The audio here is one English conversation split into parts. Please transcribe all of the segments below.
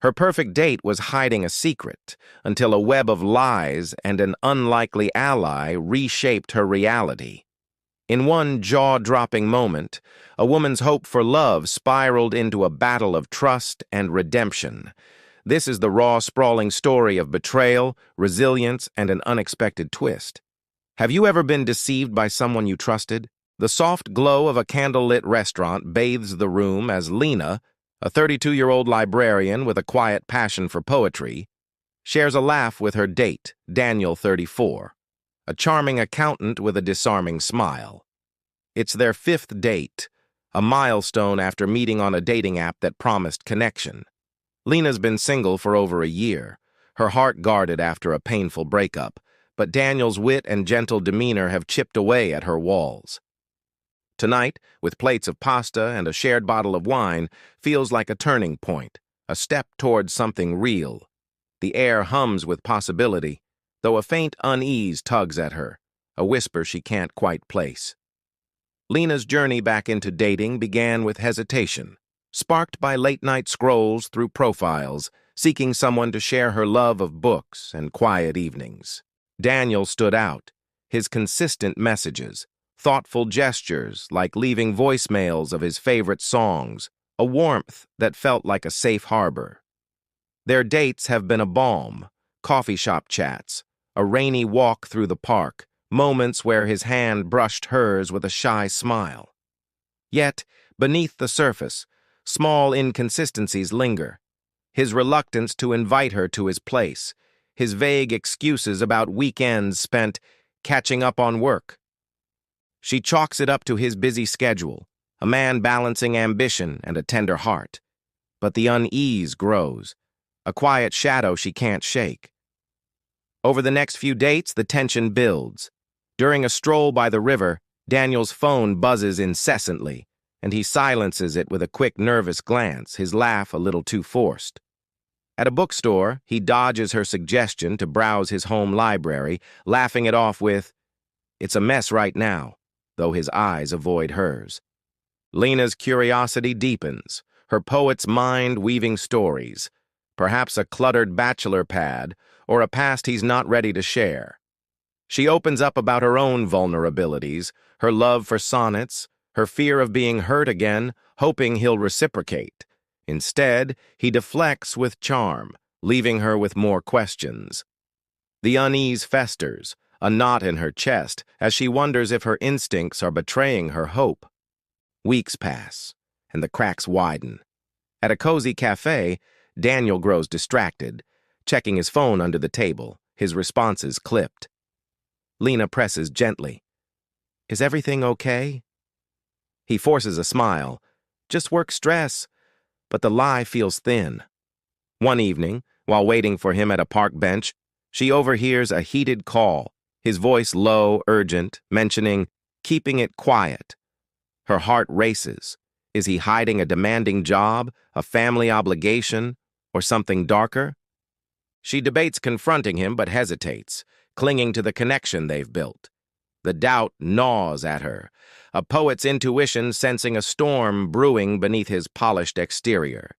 Her perfect date was hiding a secret until a web of lies and an unlikely ally reshaped her reality. In one jaw-dropping moment, a woman's hope for love spiraled into a battle of trust and redemption. This is the raw, sprawling story of betrayal, resilience, and an unexpected twist. Have you ever been deceived by someone you trusted? The soft glow of a candlelit restaurant bathes the room as Lena, a 32-year-old librarian with a quiet passion for poetry, shares a laugh with her date, Daniel, 34, a charming accountant with a disarming smile. It's their fifth date, a milestone after meeting on a dating app that promised connection. Lena's been single for over a year, her heart guarded after a painful breakup, but Daniel's wit and gentle demeanor have chipped away at her walls. Tonight, with plates of pasta and a shared bottle of wine, feels like a turning point, a step towards something real. The air hums with possibility, though a faint unease tugs at her, a whisper she can't quite place. Lena's journey back into dating began with hesitation, sparked by late-night scrolls through profiles, seeking someone to share her love of books and quiet evenings. Daniel stood out, his consistent messages, thoughtful gestures like leaving voicemails of his favorite songs, a warmth that felt like a safe harbor. Their dates have been a balm, coffee shop chats, a rainy walk through the park, moments where his hand brushed hers with a shy smile. Yet, beneath the surface, small inconsistencies linger. His reluctance to invite her to his place, his vague excuses about weekends spent catching up on work. She chalks it up to his busy schedule, a man balancing ambition and a tender heart. But the unease grows, a quiet shadow she can't shake. Over the next few dates, the tension builds. During a stroll by the river, Daniel's phone buzzes incessantly, and he silences it with a quick, nervous glance, his laugh a little too forced. At a bookstore, he dodges her suggestion to browse his home library, laughing it off with, "It's a mess right now," though his eyes avoid hers. Lena's curiosity deepens, her poet's mind weaving stories, perhaps a cluttered bachelor pad or a past he's not ready to share. She opens up about her own vulnerabilities, her love for sonnets, her fear of being hurt again, hoping he'll reciprocate. Instead, he deflects with charm, leaving her with more questions. The unease festers, a knot in her chest, as she wonders if her instincts are betraying her hope. Weeks pass, and the cracks widen. At a cozy cafe, Daniel grows distracted, checking his phone under the table, his responses clipped. Lena presses gently. "Is everything okay?" He forces a smile. "Just work stress," but the lie feels thin. One evening, while waiting for him at a park bench, she overhears a heated call, his voice low, urgent, mentioning keeping it quiet. Her heart races. Is he hiding a demanding job, a family obligation, or something darker? She debates confronting him but hesitates, clinging to the connection they've built. The doubt gnaws at her, a poet's intuition sensing a storm brewing beneath his polished exterior.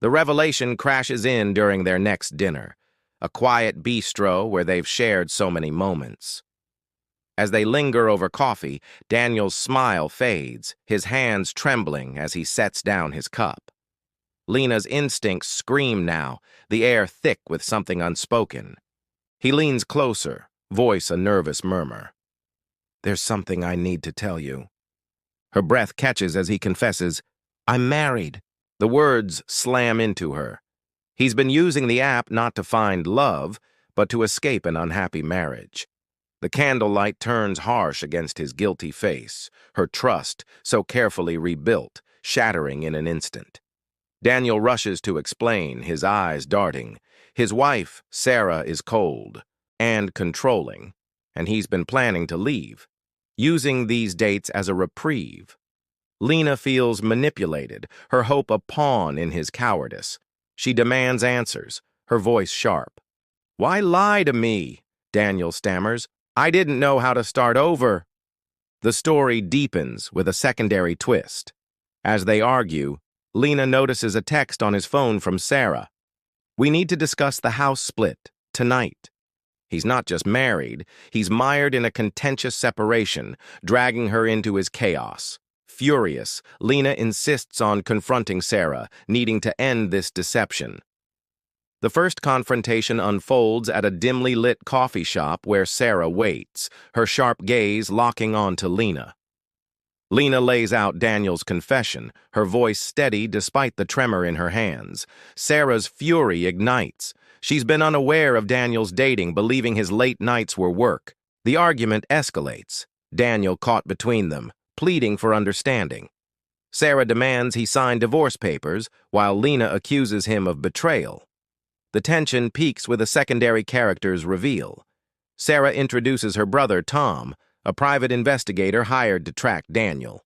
The revelation crashes in during their next dinner, a quiet bistro where they've shared so many moments. As they linger over coffee, Daniel's smile fades, his hands trembling as he sets down his cup. Lena's instincts scream now, the air thick with something unspoken. He leans closer, voice a nervous murmur. "There's something I need to tell you." Her breath catches as he confesses, "I'm married." The words slam into her. He's been using the app not to find love, but to escape an unhappy marriage. The candlelight turns harsh against his guilty face, her trust, so carefully rebuilt, shattering in an instant. Daniel rushes to explain, his eyes darting. His wife, Sarah, is cold and controlling, and he's been planning to leave, using these dates as a reprieve. Lena feels manipulated, her hope a pawn in his cowardice. She demands answers, her voice sharp. "Why lie to me?" Daniel stammers. "I didn't know how to start over." The story deepens with a secondary twist. As they argue, Lena notices a text on his phone from Sarah. We need to discuss the house split, tonight. He's not just married, he's mired in a contentious separation, dragging her into his chaos. Furious, Lena insists on confronting Sarah, needing to end this deception. The first confrontation unfolds at a dimly lit coffee shop where Sarah waits, her sharp gaze locking on to Lena. Lena lays out Daniel's confession, her voice steady despite the tremor in her hands. Sarah's fury ignites. She's been unaware of Daniel's dating, believing his late nights were work. The argument escalates, Daniel caught between them, pleading for understanding. Sarah demands he sign divorce papers, while Lena accuses him of betrayal. The tension peaks with a secondary character's reveal. Sarah introduces her brother, Tom, a private investigator hired to track Daniel.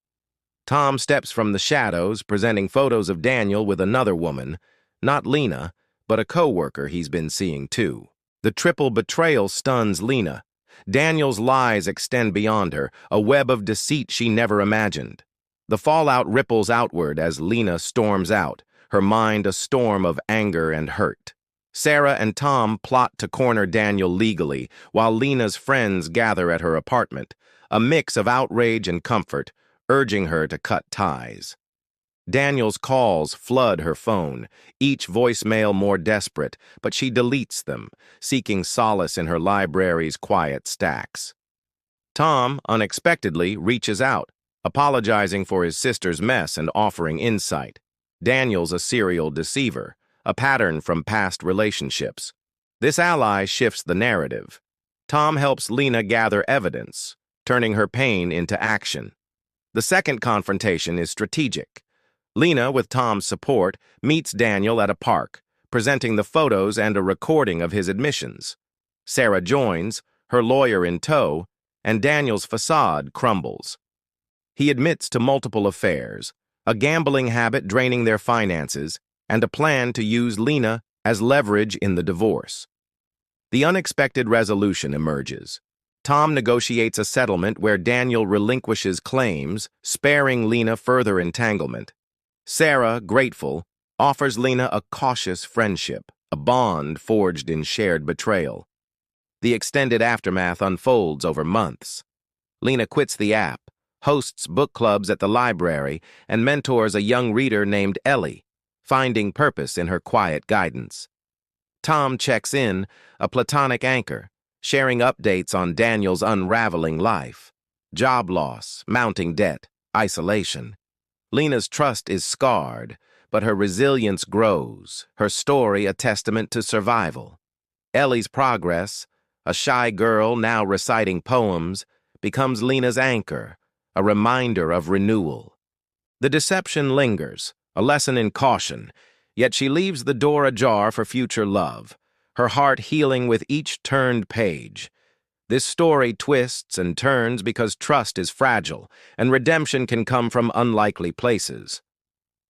Tom steps from the shadows, presenting photos of Daniel with another woman, not Lena, but a co-worker he's been seeing too. The triple betrayal stuns Lena. Daniel's lies extend beyond her, a web of deceit she never imagined. The fallout ripples outward as Lena storms out, her mind a storm of anger and hurt. Sarah and Tom plot to corner Daniel legally, while Lena's friends gather at her apartment, a mix of outrage and comfort, urging her to cut ties. Daniel's calls flood her phone, each voicemail more desperate, but she deletes them, seeking solace in her library's quiet stacks. Tom, unexpectedly, reaches out, apologizing for his sister's mess and offering insight. Daniel's a serial deceiver, a pattern from past relationships. This ally shifts the narrative. Tom helps Lena gather evidence, turning her pain into action. The second confrontation is strategic. Lena, with Tom's support, meets Daniel at a park, presenting the photos and a recording of his admissions. Sarah joins, her lawyer in tow, and Daniel's facade crumbles. He admits to multiple affairs, a gambling habit draining their finances, and a plan to use Lena as leverage in the divorce. The unexpected resolution emerges. Tom negotiates a settlement where Daniel relinquishes claims, sparing Lena further entanglement. Sarah, grateful, offers Lena a cautious friendship, a bond forged in shared betrayal. The extended aftermath unfolds over months. Lena quits the app, hosts book clubs at the library, and mentors a young reader named Ellie, finding purpose in her quiet guidance. Tom checks in, a platonic anchor, sharing updates on Daniel's unraveling life. Job loss, mounting debt, isolation. Lena's trust is scarred, but her resilience grows, her story a testament to survival. Ellie's progress, a shy girl now reciting poems, becomes Lena's anchor, a reminder of renewal. The deception lingers, a lesson in caution, yet she leaves the door ajar for future love, her heart healing with each turned page. This story twists and turns because trust is fragile, and redemption can come from unlikely places.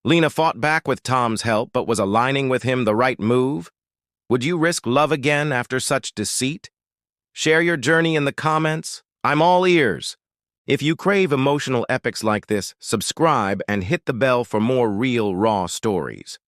Lena fought back with Tom's help, but was aligning with him the right move? Would you risk love again after such deceit? Share your journey in the comments. I'm all ears. If you crave emotional epics like this, subscribe and hit the bell for more real, raw stories.